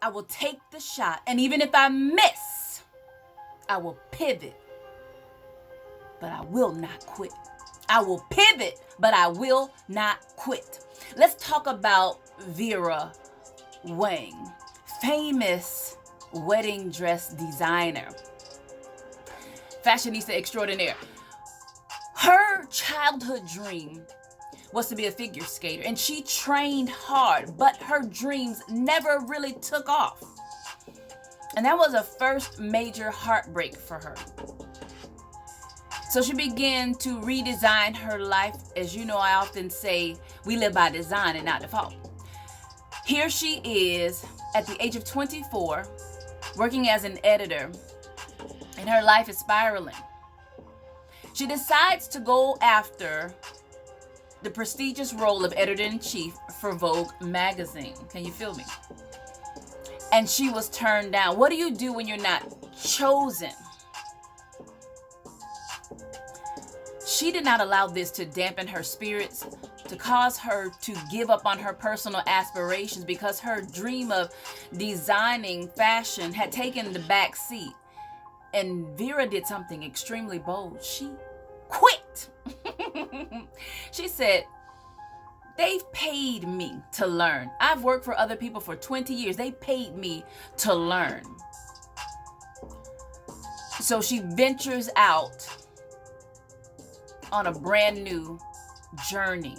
I will take the shot. And even if I miss, I will pivot. But I will not quit. I will pivot, but I will not quit. Let's talk about Vera Wang, famous wedding dress designer, fashionista extraordinaire. Her childhood dream was to be a figure skater, and she trained hard, but her dreams never really took off. And that was a first major heartbreak for her. So she began to redesign her life. As you know, I often say we live by design and not default. Here she is at the age of 24, working as an editor, and her life is spiraling. She decides to go after the prestigious role of editor-in-chief for Vogue magazine. Can you feel me? And she was turned down. What do you do when you're not chosen? She did not allow this to dampen her spirits, to cause her to give up on her personal aspirations, because her dream of designing fashion had taken the back seat. And Vera did something extremely bold. She quit. She said, they've paid me to learn. I've worked for other people for 20 years. They paid me to learn. So she ventures out on a brand new journey.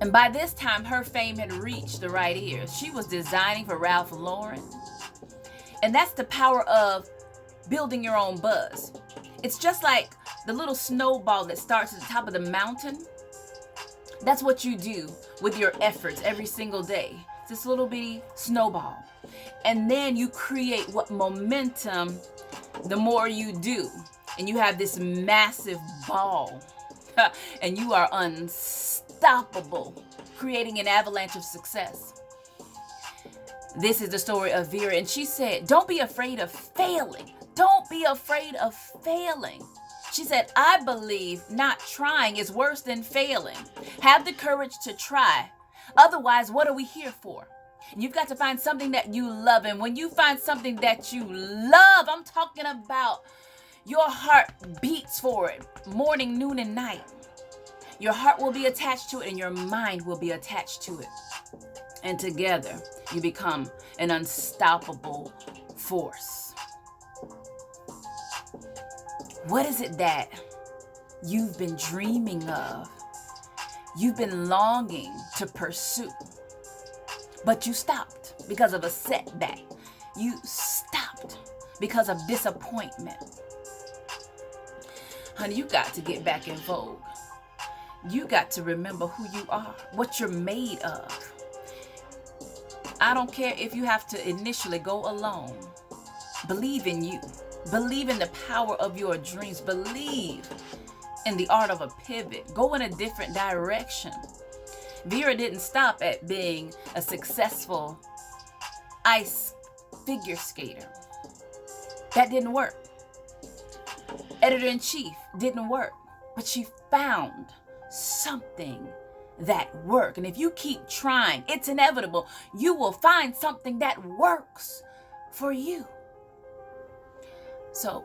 And by this time, her fame had reached the right ears. She was designing for Ralph Lauren. And that's the power of building your own buzz. It's just like the little snowball that starts at the top of the mountain. That's what you do with your efforts every single day. It's this little bitty snowball. And then you create what momentum the more you do. And you have this massive ball. And you are unstoppable, creating an avalanche of success. This is the story of Vera. And she said, don't be afraid of failing. Don't be afraid of failing. She said, I believe not trying is worse than failing. Have the courage to try. Otherwise, what are we here for? You've got to find something that you love. And when you find something that you love, I'm talking about your heart beats for it morning, noon, and night. Your heart will be attached to it and your mind will be attached to it. And together, you become an unstoppable force. What is it that you've been dreaming of? You've been longing to pursue, but you stopped because of a setback. You stopped because of disappointment. Honey, you got to get back in vogue. You got to remember who you are, what you're made of. I don't care if you have to initially go alone. Believe in you. Believe in the power of your dreams. Believe in the art of a pivot. Go in a different direction. Vera didn't stop at being a successful ice figure skater. That didn't work. Editor-in-chief didn't work. But she found something that worked. And if you keep trying, it's inevitable. You will find something that works for you. So,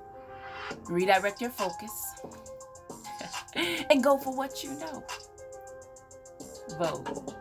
redirect your focus and go for what you know. Vogue.